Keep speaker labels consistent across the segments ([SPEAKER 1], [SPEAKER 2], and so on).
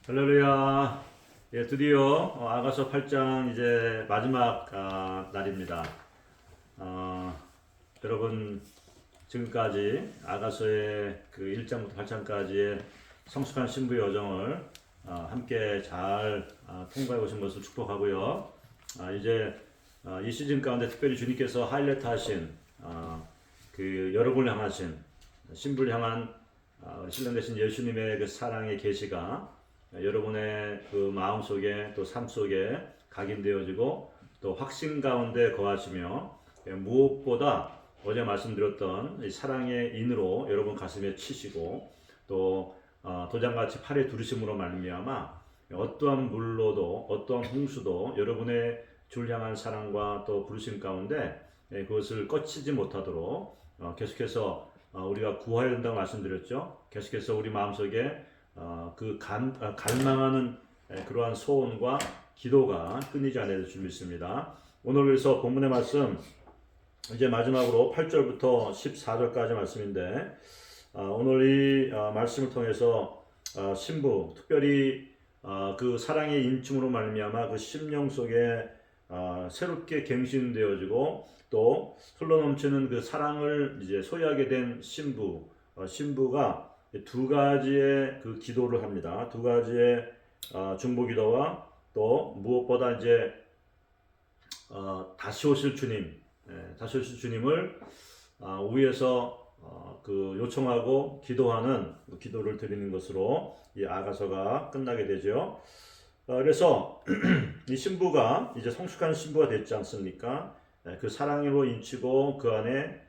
[SPEAKER 1] 할렐루야. 예, 드디어 아가서 8장 이제 마지막 날입니다. 어, 여러분 지금까지 아가서의 그 1장부터 8장까지의 성숙한 신부의 여정을 함께 잘 통과해 오신 것을 축복하고요. 이제 이 시즌 가운데 특별히 주님께서 하이라이트 하신 그 여러분을 향하신 신부를 향한 신령 되신 예수님의 그 사랑의 계시가 여러분의 그 마음 속에 또 삶 속에 각인되어지고 또 확신 가운데 거하시며 무엇보다 어제 말씀드렸던 이 사랑의 인으로 여러분 가슴에 치시고 또 도장같이 팔에 두르심으로 말미암아 어떠한 물로도 어떠한 홍수도 여러분의 주를 향한 사랑과 또 부르심 가운데 그것을 꺼치지 못하도록 계속해서 우리가 구하여야 된다고 말씀드렸죠. 계속해서 우리 마음속에 갈망하는 그러한 소원과 기도가 끊이지 않아야 될 줄 믿습니다. 오늘 그래서 본문의 말씀 이제 마지막으로 8절부터 14절까지 말씀인데 오늘 이 말씀을 통해서 신부 특별히 그 사랑의 인침으로 말미암아 그 심령 속에 새롭게 갱신되어지고 또 흘러넘치는 그 사랑을 이제 소유하게 된 신부가 두 가지의 그 기도를 합니다. 두 가지의 중보기도와 또 무엇보다 이제 다시 오실 주님을 위에서 그 요청하고 기도하는 기도를 드리는 것으로 이 아가서가 끝나게 되죠. 그래서 이 신부가 이제 성숙한 신부가 됐지 않습니까? 그 사랑으로 인치고 그 안에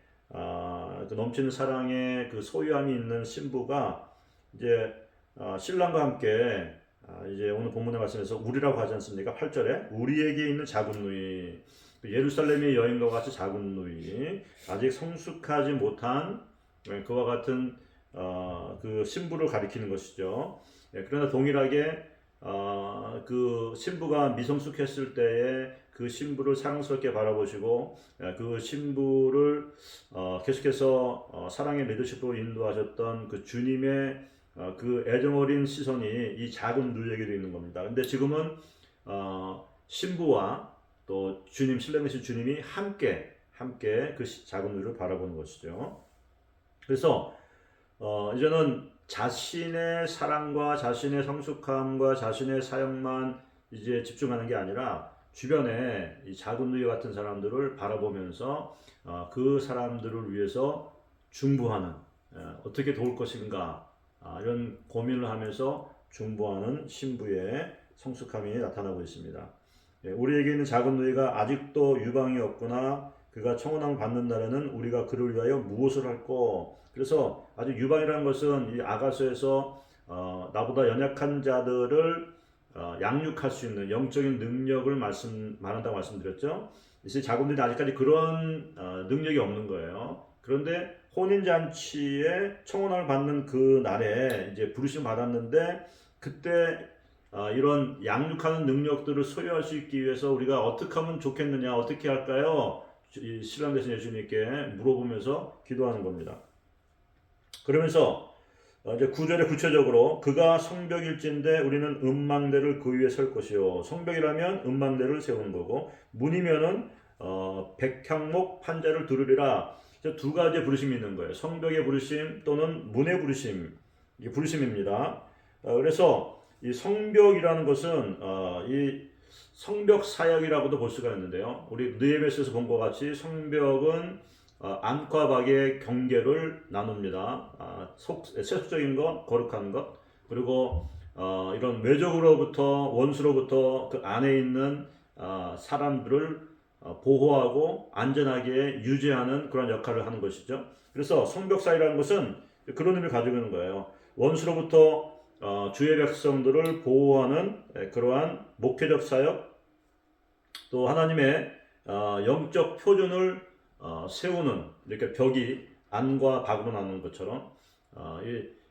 [SPEAKER 1] 그 넘치는 사랑의 그 소유함이 있는 신부가 이제 신랑과 함께 이제 오늘 본문의 말씀에서 우리라고 하지 않습니까? 8절에 우리에게 있는 작은 누이, 예루살렘의 여인과 같이 작은 누이, 아직 성숙하지 못한 그와 같은 그 신부를 가리키는 것이죠. 그러나 동일하게 그 신부가 미성숙했을 때에 그 신부를 사랑스럽게 바라보시고 그 신부를 계속해서 사랑의 리더십으로 인도하셨던 그 주님의 그 애정어린 시선이 이 작은 누이에게도 있는 겁니다. 근데 지금은 신부와 또 주님, 신령이신 주님이 함께 그 작은 누이를 바라보는 것이죠. 그래서 이제는 자신의 사랑과 자신의 성숙함과 자신의 사역만 이제 집중하는 게 아니라 주변에 이 작은 누이 같은 사람들을 바라보면서 그 사람들을 위해서 중보하는 어떻게 도울 것인가 이런 고민을 하면서 중보하는 신부의 성숙함이 나타나고 있습니다. 우리에게 있는 작은 누이가 아직도 유방이 없구나. 그가 청혼함을 받는 날에는 우리가 그를 위하여 무엇을 할꼬. 그래서 아직 유방이라는 것은 이 아가서에서 나보다 연약한 자들을 양육할 수 있는 영적인 능력을 말한다고 말씀드렸죠. 이제 자군들이 아직까지 그런 능력이 없는 거예요. 그런데 혼인잔치에 청혼을 받는 그 날에 이제 부르심 받았는데 그때 이런 양육하는 능력들을 소유할 수 있기 위해서 우리가 어떻게 하면 좋겠느냐, 어떻게 할까요? 신랑 되신 예수님께 물어보면서 기도하는 겁니다. 그러면서 이제 9절에 구체적으로 그가 성벽일진데 우리는 음망대를 그 위에 설 것이요. 성벽이라면 음망대를 세우는 거고 문이면은 백향목 판자를 두르리라. 두 가지의 부르심이 있는 거예요. 성벽의 부르심 또는 문의 부르심. 이게 부르심입니다. 그래서 이 성벽이라는 것은 이 성벽 사역이라고도 볼 수가 있는데요. 우리 느헤미야서에서 본 것 같이 성벽은 안과 박의 경계를 나눕니다. 세속적인 것, 거룩한 것, 그리고 이런 외적으로부터 원수로부터 그 안에 있는 사람들을 보호하고 안전하게 유지하는 그런 역할을 하는 것이죠. 그래서 성벽사이라는 것은 그런 의미를 가지고 있는 거예요. 원수로부터 주의 백성들을 보호하는 그러한 목회적 사역, 또 하나님의 영적 표준을 세우는 이렇게 벽이 안과 박으로 나누는 것처럼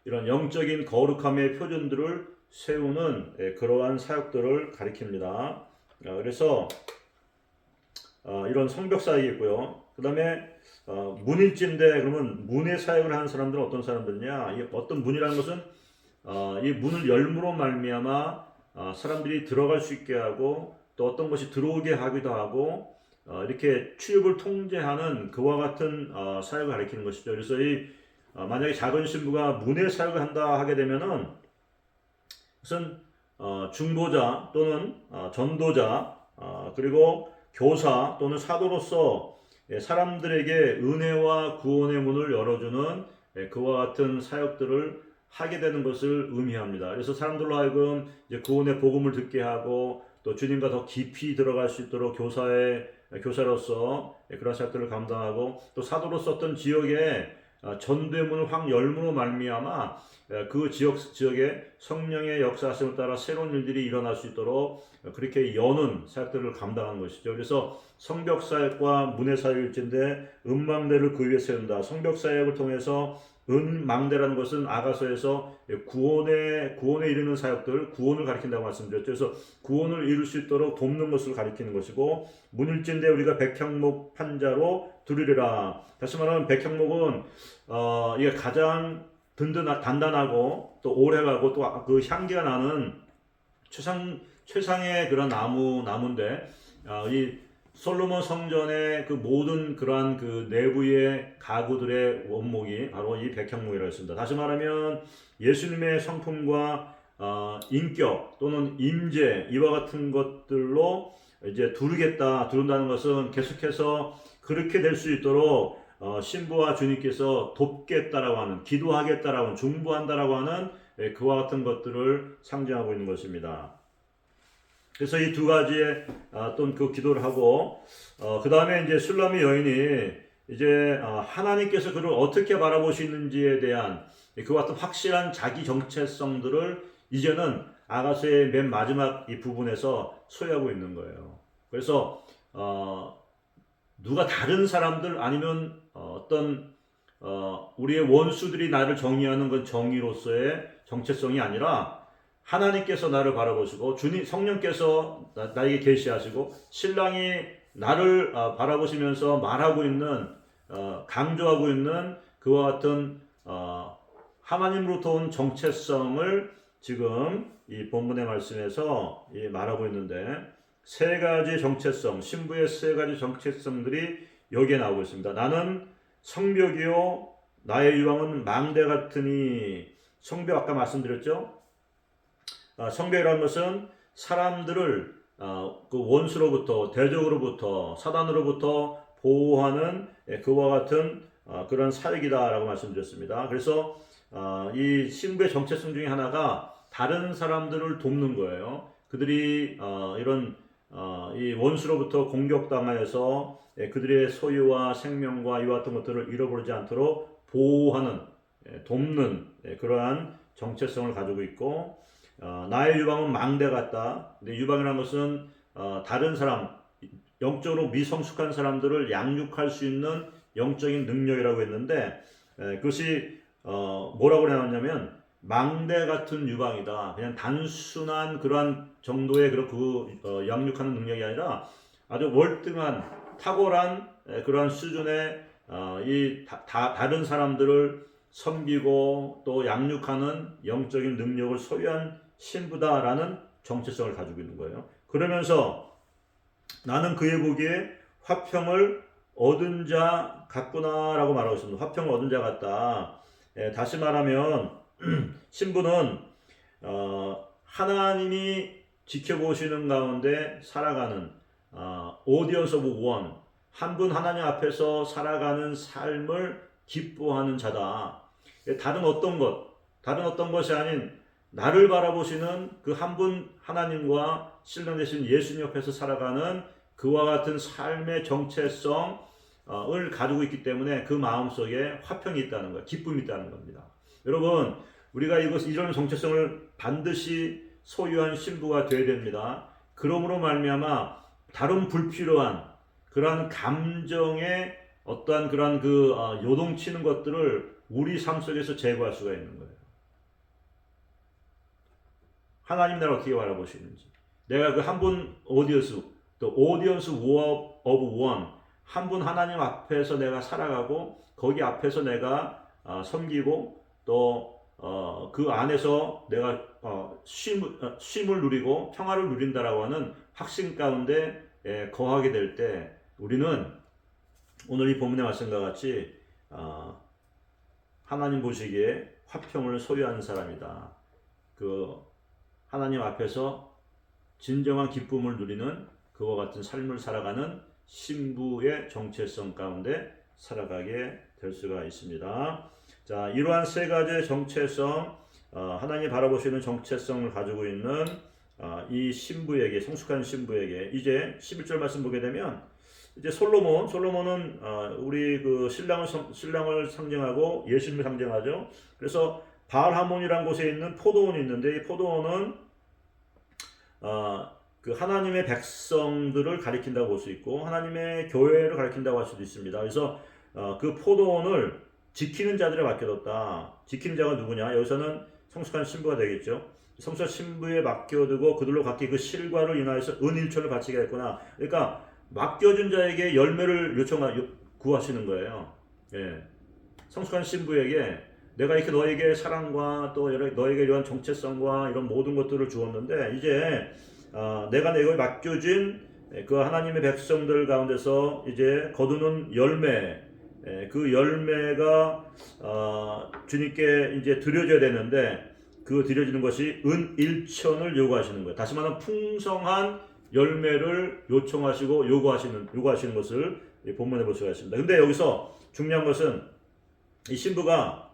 [SPEAKER 1] 이런 영적인 거룩함의 표준들을 세우는 그러한 사역들을 가리킵니다. 그래서 이런 성벽 사역이고요. 그 다음에 문일지인데 그러면 문의 사역을 하는 사람들은 어떤 사람들이냐? 어떤 문이라는 것은 이 문을 열므로 말미암아 사람들이 들어갈 수 있게 하고 또 어떤 것이 들어오게 하기도 하고 이렇게 출입을 통제하는 그와 같은 사역을 가리키는 것이죠. 그래서 만약에 작은 신부가 문의 사역을 한다 하게 되면은 무슨 중보자 또는 전도자 그리고 교사 또는 사도로서 사람들에게 은혜와 구원의 문을 열어주는 그와 같은 사역들을 하게 되는 것을 의미합니다. 그래서 사람들로 하여금 이제 구원의 복음을 듣게 하고 또 주님과 더 깊이 들어갈 수 있도록 교사로서 그런 사역들을 감당하고 또 사도로서 어떤 지역에 전도의 문을 확 열므로 말미암아 그 지역에 성령의 역사하심을 따라 새로운 일들이 일어날 수 있도록 그렇게 여는 사역들을 감당하는 것이죠. 그래서 성벽 사역과 문의 사역일진데 은망대를 그 위에 세운다. 성벽 사역을 통해서 은망대라는 것은 아가서에서 구원에 이르는 사역들, 구원을 가리킨다고 말씀드렸죠. 그래서 구원을 이룰 수 있도록 돕는 것을 가리키는 것이고, 문일진데 우리가 백향목 판자로 두르리라. 다시 말하면 백향목은 이게 가장 단단하고 또 오래가고 또 그 향기가 나는 최상의 그런 나무인데 이 솔로몬 성전의 그 모든 그러한 그 내부의 가구들의 원목이 바로 이 백향목이라고 했습니다. 다시 말하면 예수님의 성품과 인격 또는 임재 이와 같은 것들로 이제 두른다는 것은 계속해서 그렇게 될 수 있도록 신부와 주님께서 돕겠다라고 하는, 기도하겠다라고 하는, 중보한다라고 하는 그와 같은 것들을 상징하고 있는 것입니다. 그래서 이 두 가지의 어떤 그 기도를 하고 그 다음에 이제 술람의 여인이 이제 하나님께서 그를 어떻게 바라보시는지에 대한 그와 같은 확실한 자기 정체성들을 이제는 아가서의 맨 마지막 이 부분에서 소유하고 있는 거예요. 그래서 누가 다른 사람들 아니면 어떤 우리의 원수들이 나를 정의하는 건 정의로서의 정체성이 아니라 하나님께서 나를 바라보시고 주님 성령께서 나에게 계시하시고 신랑이 나를 바라보시면서 말하고 있는 강조하고 있는 그와 같은 하나님으로부터 온 정체성을 지금 이 본문의 말씀에서 말하고 있는데 세 가지 정체성, 신부의 세 가지 정체성들이 여기에 나오고 있습니다. 나는 성벽이요 나의 유황은 망대 같으니. 성벽 아까 말씀드렸죠. 성벽이라는 것은 사람들을 그 원수로부터, 대적으로부터, 사단으로부터 보호하는 그와 같은 그런 사역이다라고 말씀드렸습니다. 그래서 이 신부의 정체성 중에 하나가 다른 사람들을 돕는 거예요. 그들이 이런 이 원수로부터 공격당하여서 그들의 소유와 생명과 이와 같은 것들을 잃어버리지 않도록 보호하는, 돕는 그러한 정체성을 가지고 있고, 나의 유방은 망대 같다. 근데 유방이라는 것은 다른 사람, 영적으로 미성숙한 사람들을 양육할 수 있는 영적인 능력이라고 했는데 그것이 뭐라고 나왔냐면 망대 같은 유방이다. 그냥 단순한 그러한 정도의 양육하는 능력이 아니라 아주 월등한 탁월한 그러한 수준의 다른 사람들을 섬기고 또 양육하는 영적인 능력을 소유한 신부다라는 정체성을 가지고 있는 거예요. 그러면서 나는 그의 보기에 화평을 얻은 자 같구나라고 말하고 있습니다. 화평을 얻은 자 같다. 다시 말하면 신부는 하나님이 지켜보시는 가운데 살아가는 오디언스 오브 원, 한 분 하나님 앞에서 살아가는 삶을 기뻐하는 자다. 다른 어떤 것이 아닌 나를 바라보시는 그 한 분 하나님과 신랑 되신 예수님 옆에서 살아가는 그와 같은 삶의 정체성을 가지고 있기 때문에 그 마음속에 화평이 있다는 거예요. 기쁨이 있다는 겁니다. 여러분, 우리가 이런 정체성을 반드시 소유한 신부가 되어야 됩니다. 그러므로 말미암아 다른 불필요한 그러한 감정의 어떠한 그러한 요동치는 것들을 우리 삶 속에서 제거할 수가 있는 거예요. 하나님 나를 어떻게 바라보시는지, 내가 그 한 분 오디언스 오브 원, 한 분 하나님 앞에서 내가 살아가고 거기 앞에서 내가 섬기고 또 그 안에서 내가 쉼을 누리고 평화를 누린다라고 하는 확신 가운데 거하게 될 때 우리는 오늘 이 본문의 말씀과 같이 하나님 보시기에 화평을 소유하는 사람이다. 그 하나님 앞에서 진정한 기쁨을 누리는 그와 같은 삶을 살아가는 신부의 정체성 가운데 살아가게 될 수가 있습니다. 자, 이러한 세 가지의 정체성, 하나님 바라보시는 정체성을 가지고 있는 이 신부에게, 성숙한 신부에게 이제 11절 말씀 보게 되면 이제 솔로몬은 우리 그 신랑을 상징하고 예수님을 상징하죠. 그래서 바알하몬이라는 곳에 있는 포도원이 있는데 이 포도원은 그 하나님의 백성들을 가리킨다고 볼 수 있고 하나님의 교회를 가리킨다고 할 수도 있습니다. 그래서 그 포도원을 지키는 자들에 맡겨뒀다. 지키는 자가 누구냐? 여기서는 성숙한 신부가 되겠죠. 성숙한 신부에 맡겨두고 그들로 각기 그 실과를 인하여서 은일초를 바치게 했구나. 그러니까 맡겨준 자에게 열매를 구하시는 거예요. 예. 성숙한 신부에게 내가 이렇게 너에게 사랑과 또 너에게 이러한 정체성과 이런 모든 것들을 주었는데 이제 내가 내게 맡겨진 그 하나님의 백성들 가운데서 이제 거두는 열매, 그 열매가 주님께 이제 드려져야 되는데 그 드려지는 것이 은 1천을 요구하시는 거예요. 다시 말하면 풍성한 열매를 요청하시고 요구하시는 것을 본문에 볼 수가 있습니다. 근데 여기서 중요한 것은 이 신부가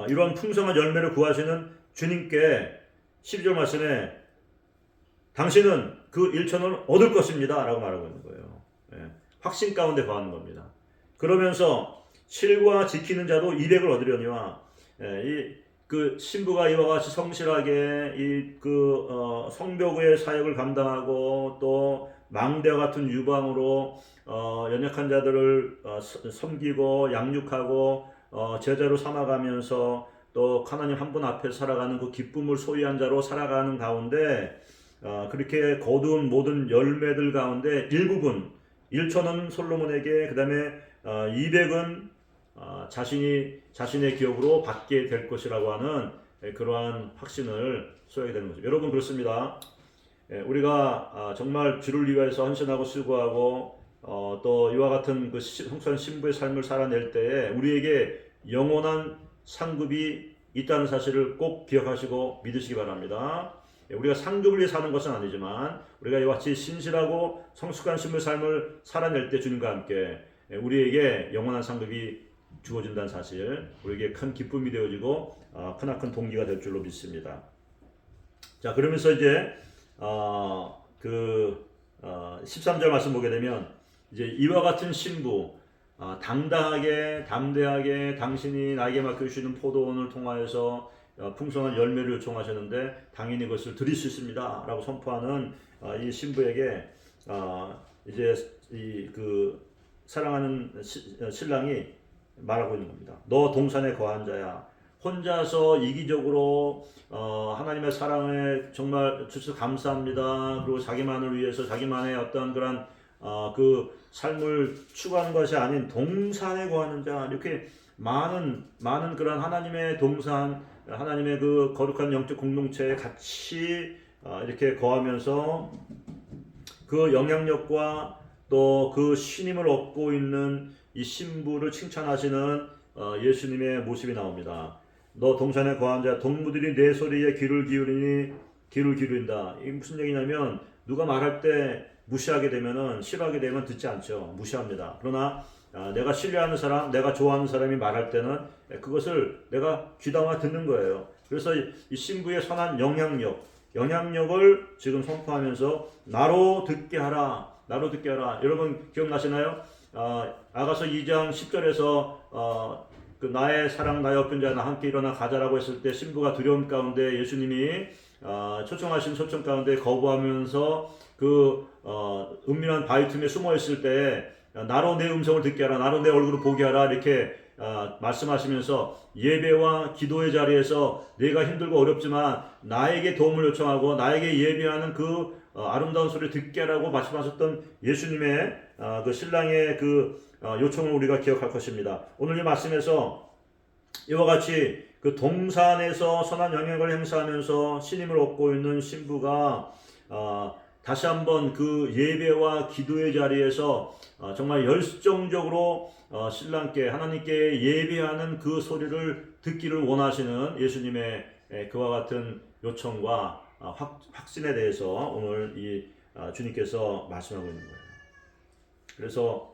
[SPEAKER 1] 이런 풍성한 열매를 구하시는 주님께 12절 말씀에 당신은 그 1천을 얻을 것입니다 라고 말하고 있는 거예요. 확신 가운데 거하는 겁니다. 그러면서 실과 지키는 자도 200을 얻으려니와 그 신부가 이와 같이 성실하게 성벽의 사역을 감당하고 또 망대와 같은 유방으로 연약한 자들을 섬기고 양육하고 제자로 삼아가면서 또 하나님 한 분 앞에 살아가는 그 기쁨을 소유한 자로 살아가는 가운데 그렇게 거둔 모든 열매들 가운데 일부분 1천은 솔로몬에게 그 다음에 200은 자신의 기업으로 받게 될 것이라고 하는 그러한 확신을 소유하게 되는 거죠. 여러분 그렇습니다. 우리가 정말 주를 위해서 헌신하고 수고하고 또 이와 같은 그 성숙한 신부의 삶을 살아낼 때에 우리에게 영원한 상급이 있다는 사실을 꼭 기억하시고 믿으시기 바랍니다. 우리가 상급을 위해 사는 것은 아니지만 우리가 이와 같이 신실하고 성숙한 신부의 삶을 살아낼 때 주님과 함께 우리에게 영원한 상급이 주어진다는 사실, 우리에게 큰 기쁨이 되어지고 크나큰 동기가 될 줄로 믿습니다. 자, 그러면서 이제 13절 말씀 보게 되면 이제 이와 같은 신부, 담대하게 당신이 나에게 맡겨주시는 포도원을 통하여서 풍성한 열매를 요청하셨는데 당연히 그것을 드릴 수 있습니다 라고 선포하는 이 신부에게 이제 그 사랑하는 신랑이 말하고 있는 겁니다. 너 동산에 거한 자야. 혼자서 이기적으로 하나님의 사랑에 정말 주셔서 감사합니다. 그리고 자기만을 위해서 자기만의 어떤 그런 그 삶을 추구하는 것이 아닌 동산에 거하는 자, 이렇게 많은 그런 하나님의 동산, 하나님의 그 거룩한 영적 공동체에 같이 이렇게 거하면서 그 영향력과 또 그 신임을 얻고 있는 이 신부를 칭찬하시는 예수님의 모습이 나옵니다. 너 동산에 거한 자, 동무들이 내 소리에 귀를 기울인다. 이게 무슨 얘기냐면 누가 말할 때 무시하게 되면은 싫어하게 되면 듣지 않죠. 무시합니다. 그러나 내가 신뢰하는 사람, 내가 좋아하는 사람이 말할 때는 그것을 내가 귀담아 듣는 거예요. 그래서 이 신부의 선한 영향력을 지금 선포하면서 나로 듣게 하라. 여러분 기억나시나요? 아가서 2장 10절에서 그 나의 사랑 나의 어떤 자 나 함께 일어나 가자라고 했을 때 신부가 두려움 가운데 예수님이 초청하신 초청 가운데 거부하면서 그 은밀한 바위 틈에 숨어 있을 때 나로 내 음성을 듣게 하라, 나로 내 얼굴을 보게 하라 이렇게 말씀하시면서 예배와 기도의 자리에서 내가 힘들고 어렵지만 나에게 도움을 요청하고 나에게 예배하는 그 아름다운 소리를 듣게 하라고 말씀하셨던 예수님의 그 신랑의 그 요청을 우리가 기억할 것입니다. 오늘 이 말씀에서 이와 같이 그 동산에서 선한 영향을 행사하면서 신임을 얻고 있는 신부가 다시 한번 그 예배와 기도의 자리에서 정말 열정적으로 신랑께 하나님께 예배하는 그 소리를 듣기를 원하시는 예수님의 그와 같은 요청과 확신에 대해서 오늘 이 주님께서 말씀하고 있는 거예요. 그래서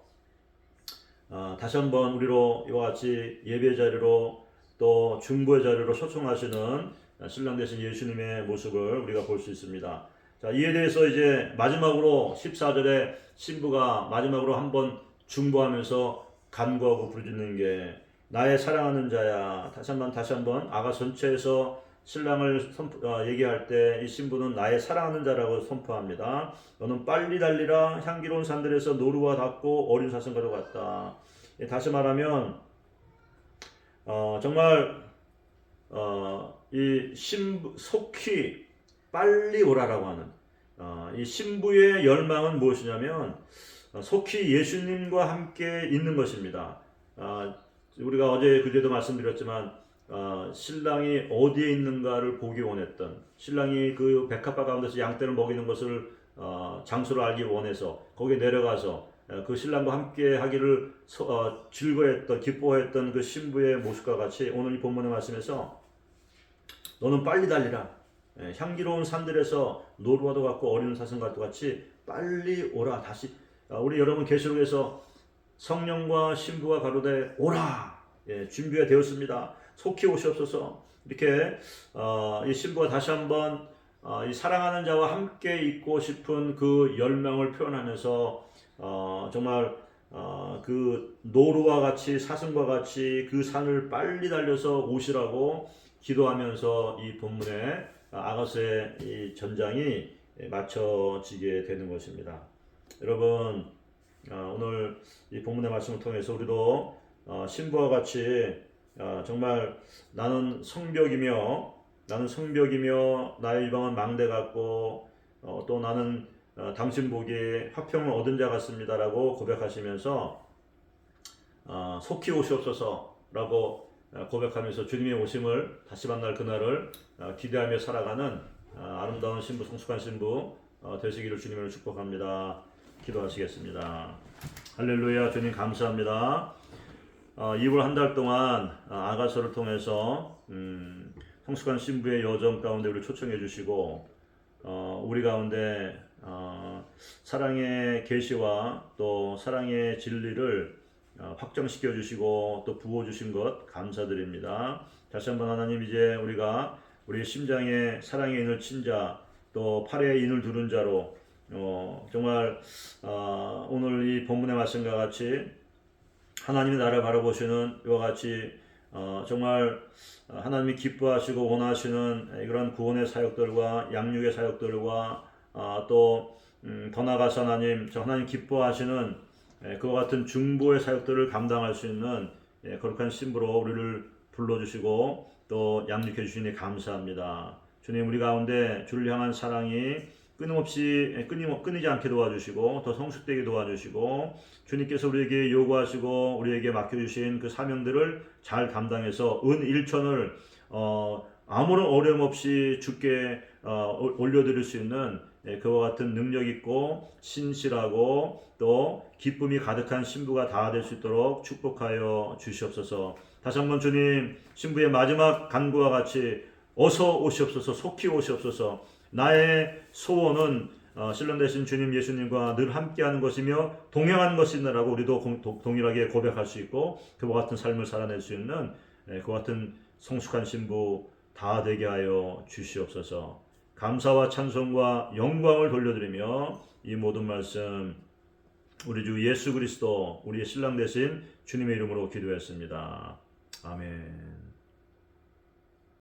[SPEAKER 1] 다시 한번 우리로 이와 같이 예배 자리로 또 중보의 자리로 초청하시는 신랑 되신 예수님의 모습을 우리가 볼 수 있습니다. 자, 이에 대해서 이제 마지막으로 14절에 신부가 마지막으로 한번 중보하면서 간구하고 부르짖는 게 나의 사랑하는 자야. 다시 한번 아가 전체에서 신랑을 얘기할 때 이 신부는 나의 사랑하는 자라고 선포합니다. 너는 빨리 달리라. 향기로운 산들에서 노루와 닿고 어린 사슴과도 같다. 다시 말하면 정말 이 신부 속히 빨리 오라라고 하는 이 신부의 열망은 무엇이냐면 속히 예수님과 함께 있는 것입니다. 우리가 어제 그제도 말씀드렸지만 신랑이 어디에 있는가를 보기 원했던, 신랑이 그 백합화 가운데서 양떼를 먹이는 것을 장소를 알기 원해서 거기에 내려가서 그 신랑과 함께 하기를 즐거워했던, 기뻐했던 그 신부의 모습과 같이 오늘 이 본문의 말씀에서 너는 빨리 달리라. 향기로운 산들에서 노루와도 같고 어린 사슴과도 같이 빨리 오라. 다시 우리 여러분 계시록에서 성령과 신부가 가로되 오라. 준비가 되었습니다. 속히 오시옵소서. 이렇게 이 신부가 다시 한번 이 사랑하는 자와 함께 있고 싶은 그 열망을 표현하면서 정말 그 노루와 같이 사슴과 같이 그 산을 빨리 달려서 오시라고 기도하면서 이 본문에 아가서의 이 전장이 맞춰지게 되는 것입니다. 여러분 오늘 이 본문의 말씀을 통해서 우리도 신부와 같이 정말 나는 성벽이며 나의 이방은 망대 같고 또 나는 당신 보기에 화평을 얻은 자 같습니다라고 고백하시면서 속히 오시옵소서라고 고백하면서 주님의 오심을 다시 만날 그날을 기대하며 살아가는 아름다운 신부, 성숙한 신부 되시기를 주님을 축복합니다. 기도하시겠습니다. 할렐루야. 주님 감사합니다. 2월 한 달 동안 아가서를 통해서 성숙한 신부의 여정 가운데 우리 초청해 주시고 우리 가운데 사랑의 계시와 또 사랑의 진리를 확정시켜 주시고 또 부어 주신 것 감사드립니다. 다시 한번 하나님 이제 우리가 우리 심장에 사랑의 인을 친 자 또 팔에 인을 두른 자로 정말 오늘 이 본문의 말씀과 같이 하나님의 나라를 바라보시는 이와 같이 정말 하나님이 기뻐하시고 원하시는 이런 구원의 사역들과 양육의 사역들과 또 더 나아가서 하나님 기뻐하시는 그와 같은 중보의 사역들을 감당할 수 있는 거룩한 신부로 우리를 불러주시고 또 양육해 주시니 감사합니다. 주님 우리 가운데 주를 향한 사랑이 끊이지 않게 도와주시고 더 성숙되게 도와주시고 주님께서 우리에게 요구하시고 우리에게 맡겨주신 그 사명들을 잘 감당해서 은 1천을 아무런 어려움 없이 주께 올려드릴 수 있는 그와 같은 능력 있고 신실하고 또 기쁨이 가득한 신부가 다 될 수 있도록 축복하여 주시옵소서. 다시 한번 주님 신부의 마지막 간구와 같이 어서 오시옵소서. 속히 오시옵소서. 나의 소원은 신랑 되신 주님 예수님과 늘 함께하는 것이며 동행하는 것이라고 우리도 동일하게 고백할 수 있고 그와 같은 삶을 살아낼 수 있는 그와 같은 성숙한 신부 다 되게 하여 주시옵소서. 감사와 찬송과 영광을 돌려드리며 이 모든 말씀 우리 주 예수 그리스도 우리의 신랑 되신 주님의 이름으로 기도했습니다. 아멘.